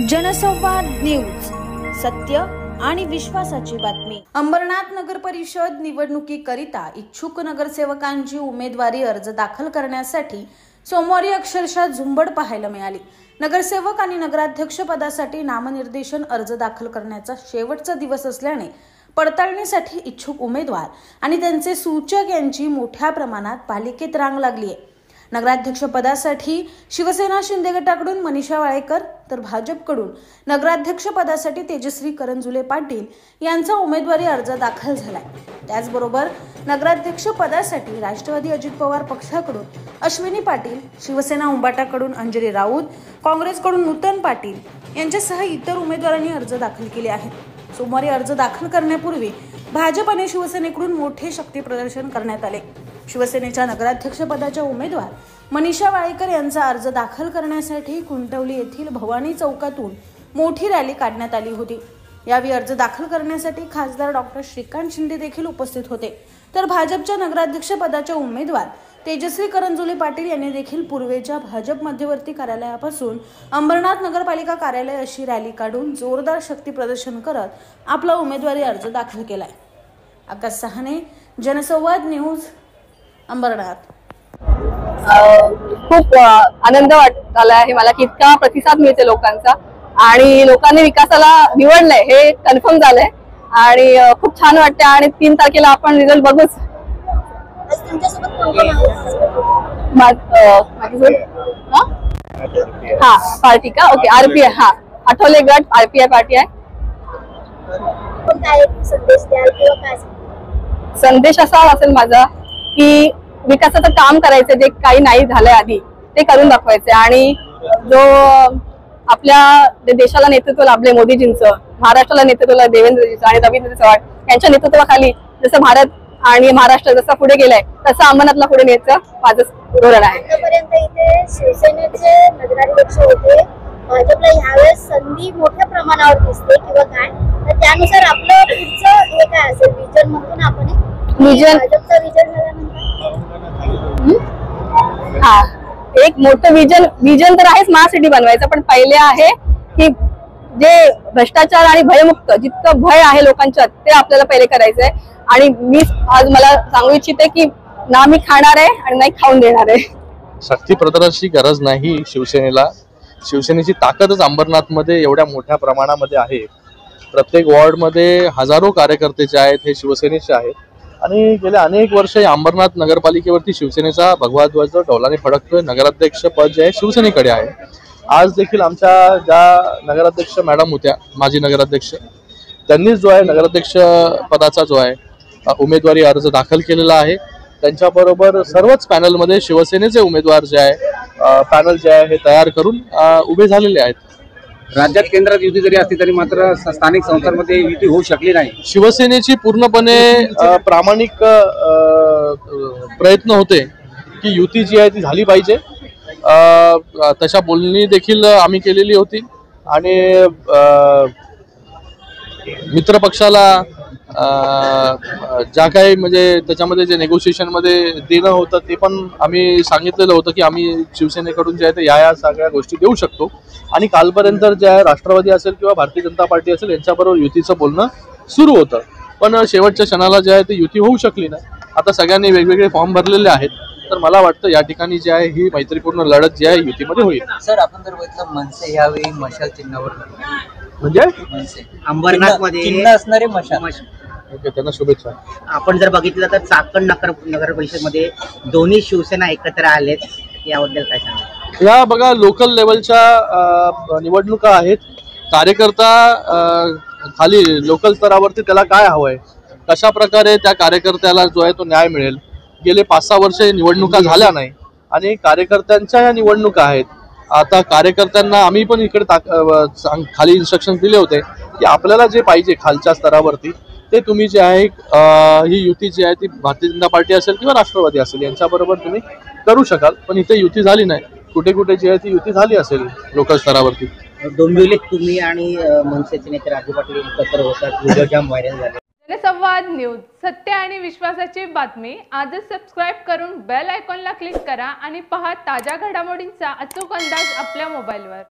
जनसंवाद न्यूज, सत्य आणि विश्वासाची बातमी। अंबरनाथ नगर परिषद निवडणुकीकरिता इच्छुक नगरसेवकांची उमेदवारी अर्ज दाखल करण्यासाठी सोमवारी अक्षरशः झुंबड पाहायला मिळाली। नगरसेवक आणि नगराध्यक्ष पदासाठी नामनिर्देशन अर्ज दाखल करण्याचा शेवटचा दिवस असल्याने पडताळणीसाठी इच्छुक उमेदवार आणि त्यांचे सूचक यांची मोठ्या प्रमाणात पालिकेत रांग लागली आहे। नगराध्यक्ष पदासाठी शिवसेना शिंदे गटाकडून मनीषा वाळेकर तर भाजपकडून नगराध्यक्ष पदासाठी तेजश्री करंजुले पाटील यांचा उमेदवारी अर्ज दाखल झालाय। त्याचबरोबर नगराध्यक्ष पदासाठी राष्ट्रवादी अजित पवार पक्षाकडून अश्विनी पाटील, शिवसेना उंबाटाकडून अंजली राऊत, काँग्रेसकडून नूतन पाटील यांच्यासह इतर उमेदवारांनी अर्ज दाखल केले आहेत। सोमवारी अर्ज दाखल करण्यापूर्वी भाजप आणि शिवसेनेकडून मोठे शक्ती प्रदर्शन करण्यात आले। शिवसेनेच्या नगराध्यक्ष पदाच्या उमेदवार मनीषा वाळेकर यांचा अर्ज दाखल करण्यासाठी कुंटवली येथील भवानी चौकातून मोठी रॅली काढण्यात आली होती। यावेळी अर्ज दाखल करण्यासाठी खासदार डॉक्टर श्रीकांत शिंदे देखील उपस्थित होते, तर भाजपच्या नगराध्यक्ष पदाच्या उमेदवार तेजश्री करंजुले पाटील यांनी देखील पूर्वेच्या भाजप मध्यवर्ती कार्यालयापासून अंबरनाथ नगरपालिका कार्यालय अशी रॅली काढून जोरदार शक्ती प्रदर्शन करत आपला उमेदवारी अर्ज दाखल केलाय। आकाश सहाने, जनसंवाद न्यूज, अंबरनाथ। खूप आनंद वाटला आहे मला की इतका प्रतिसाद मिळते लोकांचा आणि लोकांनी विकासाला निवडलंय हे कन्फर्म झालंय आणि खूप छान वाटते। आणि 3 तारखेला आपण रिझल्ट बघूच। हा पार्टी का? Okay, RPI. हा, आठवले गट आरपीआय पार्टी आहे। संदेश असा असेल माझा की विकासाचं काम करायचं, जे काही नाही झालंय आधी ते करून दाखवायचं आणि जो आपल्या देशाला नेतृत्व लाभले मोदीजींचं, महाराष्ट्राला नेतृत्व लाभले देवेंद्रजींचं आणि रवींद्र चव्हाण यांच्या नेतृत्वाखाली जसं भारत आणि महाराष्ट्र जसा पुढे गेलाय तसं अंबरनाथला पुढे न्यायचं माझं धोरण आहे। आतापर्यंत इथे शिवसेनेचे नगराध्यक्ष होते, भाजपला यावेळेस संधी मोठ्या प्रमाणावर दिसते किंवा काय, तर त्यानुसार आपलं पुढचं हे काय असेल विजन म्हणून आपण विजन भाजपचा विजन झाल्यानंतर हा एक मोठं विजन तर आहेच स्मार्ट सिटी बनवायचं, पण पहिले आहे की जे भ्रष्टाचार आणि भयमुक्त जितकं भय आहे लोकांच्यात ते आपल्याला पहिले करायचंय। आणि मी आज मला सांगू इच्छिते की ना मी खाणार आहे आणि नाही खाऊन देणार आहे। शक्ती प्रदर्शनाची गरज नाही शिवसेनेला। शिवसेनेची ताकदच अंबरनाथ मध्ये एवढ्या मोठ्या प्रमाणामध्ये आहे। प्रत्येक वॉर्ड मध्ये हजारो कार्यकर्ते जे आहेत हे शिवसेनेचे आहेत आणि गेले अनेक वर्ष अंबरनाथ नगरपालिकेवरती शिवसेनेचा भगवा ध्वज डौलाने फडकतोय। नगराध्यक्ष पद जे आहे शिवसेनेकडे आहे। आज देखील आमच्या ज्या नगराध्यक्ष मॅडम होत्या, माजी नगराध्यक्ष, त्यांनी जो आहे नगराध्यक्ष पदाचा जो आहे उमेदवारी अर्ज दाखल केलेला आहे। त्यांच्याबरोबर सर्वच पॅनलमध्ये शिवसेनेचे उमेदवार जे आहे पॅनल जे आहे हे तयार करून उभे झालेले आहेत। राज्यात केंद्रात युती जरी असली तरी मात्र स्थानिक संस्थांमध्ये युती होऊ शकली नाही। शिवसेनेची पूर्णपणे प्रामाणिक प्रयत्न होते की युती जी आहे ती झाली पाहिजे। तशा बोलणी देखील आम्ही केलेली होती आणि मित्र पक्षाला ज्या काही म्हणजे त्याच्यामध्ये जे नेगोशिएशन मध्ये देणं होतं ते पण आम्ही सांगितलेलं होतं की आम्ही शिवसेनेकडून जे आहे ते या सगळ्या गोष्टी देऊ शकतो। आणि कालपर्यंत जे आहे राष्ट्रवादी असेल किंवा भारतीय जनता पार्टी असेल यांच्याबरोबर युतीचं बोलणं सुरू होतं, पण शेवटच्या क्षणाला जे आहे ते युती होऊ शकली नाही। आता सगळ्यांनी वेगवेगळे फॉर्म भरलेले आहेत, तर मला वाटतं या ठिकाणी जे आहे ही मैत्रीपूर्ण लढत जी आहे युतीमध्ये होईल। सर, आपण जर बघितलं मनसे यावेळी मशाल चिन्हावर म्हणजे मनसे अंबरनाथ मध्ये चिन्ह असणारे मशाल। ओके, त्यांना शुभेच्छा। आपण जर बघितलं तर चाकण नगर परिषद मध्ये दोन्ही शिवसेना एकत्र आलेत, याबद्दल काय सांगा? या बघा, लोकल लेवलच्या निवडणुका आहेत। कार्यकर्ता खाली लोकल स्तरावरती त्याला काय हवंय, कशा प्रकारे त्या कार्यकर्त्याला जो आहे तो न्याय मिळेल। गेले 5-6 वर्ष निवडणुका झाल्या नाही आणि कार्यकर्त्यांच्या या निवडणुका आहेत। आता कार्यकर्त्यांना आम्ही पण इकडे खाली इन्स्ट्रक्शन दिले होते की आपल्याला जे पाहिजे खालच्या स्तरावरती ते तुम्ही जे आहे ही युती जी आहे ती भारतीय जनता पार्टी असेल किंवा राष्ट्रवादी असेल यांच्याबरोबर तुम्ही करू शकाल, पण इथे युती झाली नाही। कुठे कुठे जी आहे ती युती झाली असेल लोकल स्तरावरती। डोंबिवलीत तुम्ही आणि मनसेचे नेते राजू पाटील एकत्र होतात, व्हिडिओ जाम व्हायरल झाले। जनसंवाद न्यूज, सत्य आणि विश्वासाची बातमी। आजच सबस्क्राइब करून बेल आयकॉनला क्लिक करा आणि पहा ताज्या घडामोडींचा अचूक अंदाज आपल्या मोबाईलवर।